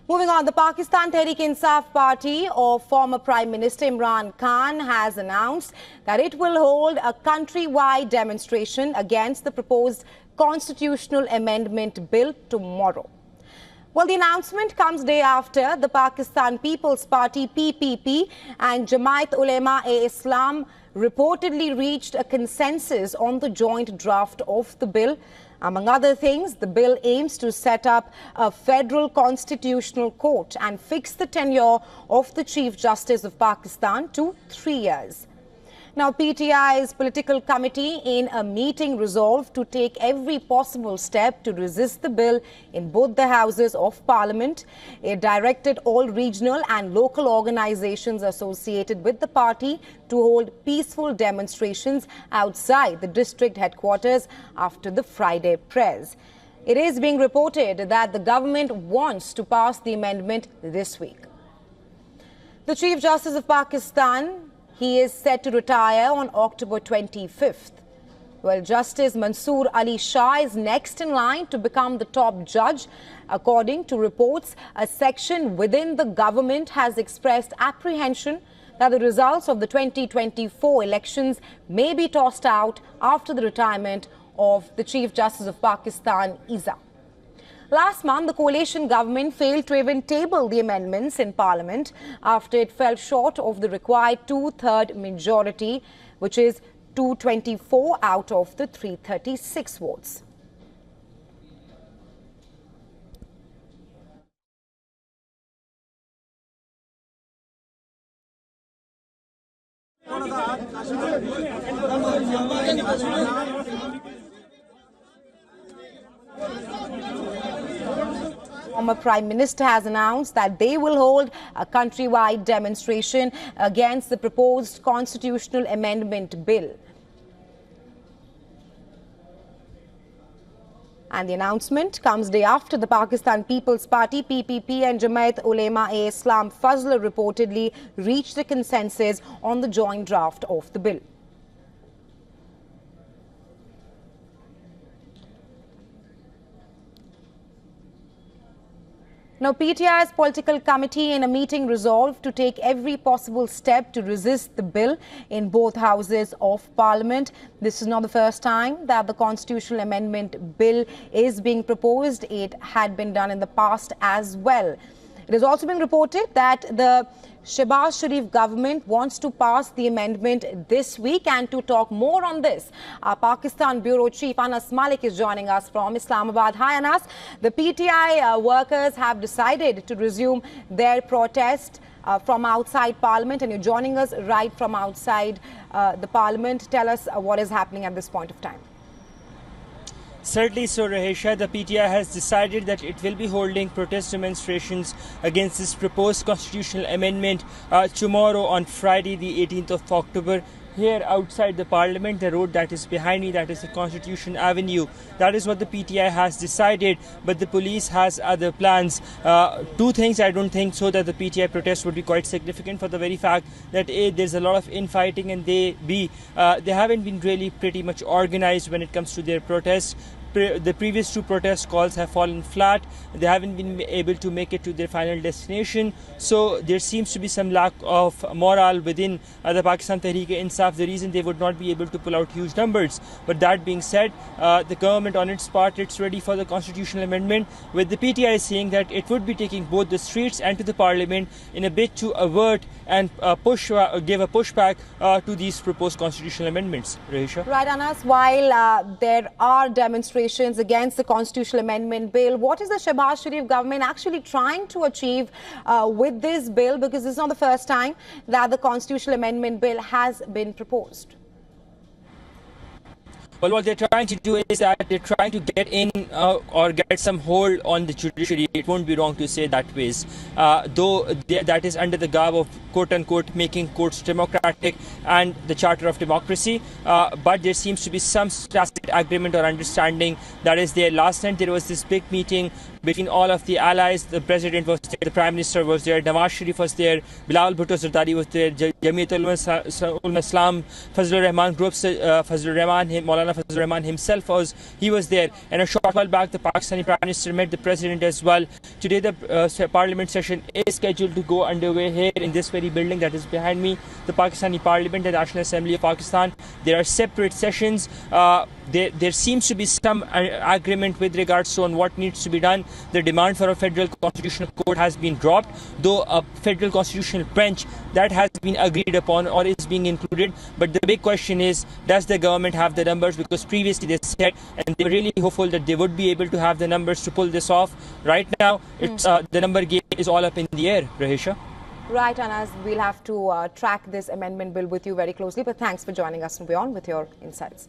Moving on, the Pakistan Tehreek-E-Insaf party of former Prime Minister Imran Khan has announced that it will hold a countrywide demonstration against the proposed constitutional amendment bill tomorrow. Well, the announcement comes day after the Pakistan People's Party PPP and Jamaat-Ulema-e-Islam reportedly reached a consensus on the joint draft of the bill. Among other things, the bill aims to set up a federal constitutional court and fix the tenure of the Chief Justice of Pakistan to 3 years. Now, PTI's political committee in a meeting resolved to take every possible step to resist the bill in both the houses of parliament. It directed all regional and local organizations associated with the party to hold peaceful demonstrations outside the district headquarters after the Friday press. It is being reported that the government wants to pass the amendment this week. The Chief Justice of Pakistan, he is set to retire on October 25th. Well, Justice Mansoor Ali Shah is next in line to become the top judge. According to reports, a section within the government has expressed apprehension that the results of the 2024 elections may be tossed out after the retirement of the Chief Justice of Pakistan, Isa. Last month, the coalition government failed to even table the amendments in Parliament after it fell short of the required two-third majority, which is 224 out of the 336 votes. Former Prime Minister has announced that they will hold a countrywide demonstration against the proposed constitutional amendment bill. And the announcement comes day after the Pakistan People's Party PPP and Jamaat-Ulema-e-Islam Fazl reportedly reached a consensus on the joint draft of the bill. Now, PTI's political committee in a meeting resolved to take every possible step to resist the bill in both houses of parliament. This is not the first time that the constitutional amendment bill is being proposed. It had been done in the past as well. It has also been reported that the Shehbaz Sharif government wants to pass the amendment this week. And to talk more on this, our Pakistan Bureau Chief Anas Malik is joining us from Islamabad. Hi Anas, the PTI workers have decided to resume their protest from outside Parliament, and you're joining us right from outside the Parliament. Tell us what is happening at this point of time. Certainly so, Rahesha. The PTI has decided that it will be holding protest demonstrations against this proposed constitutional amendment tomorrow on Friday, the 18th of October. Here outside the Parliament, the road that is behind me, that is the Constitution Avenue. That is what the PTI has decided, but the police has other plans. Two things, I don't think so that the PTI protest would be quite significant for the very fact that A, there's a lot of infighting, and B, they haven't been really pretty much organized when it comes to their protests. The previous two protest calls have fallen flat. They haven't been able to make it to their final destination. So there seems to be some lack of morale within the Pakistan Tehreek-E-Insaf, the reason they would not be able to pull out huge numbers. But that being said, the government on its part, it's ready for the constitutional amendment, with the PTI saying that it would be taking both the streets and to the Parliament in a bid to avert and give a pushback to these proposed constitutional amendments. Rahesha? Right, Anas, while there are demonstrations against the constitutional amendment bill, what is the Shehbaz Sharif government actually trying to achieve with this bill? Because this is not the first time that the constitutional amendment bill has been proposed. Well, what they're trying to do is that they're trying to get in or get some hold on the judiciary. It won't be wrong to say that ways, though that is under the garb of quote-unquote making courts democratic and the Charter of Democracy. But there seems to be some implicit agreement or understanding that is there. Last night there was this big meeting between all of the allies. The president was there, the prime minister was there, Nawaz Sharif was there, Bilal Bhutto Zardari was there, Jamiat Ulama Islam, Fazlur Rahman groups, Maulana Fazlur Rahman himself was there. And a short while back, the Pakistani prime minister met the president as well. Today the parliament session is scheduled to go underway here in this very building that is behind me, the Pakistani Parliament, the National Assembly of Pakistan. There are separate sessions. There seems to be some agreement with regards to on what needs to be done. The demand for a federal constitutional court has been dropped, though a federal constitutional bench that has been agreed upon or is being included. But the big question is, does the government have the numbers? Because previously they said, and they were really hopeful that they would be able to have the numbers to pull this off. Right now, it's the number game is all up in the air, Rahisha. Right, Anas, we'll have to track this amendment bill with you very closely. But thanks for joining us from WION with your insights.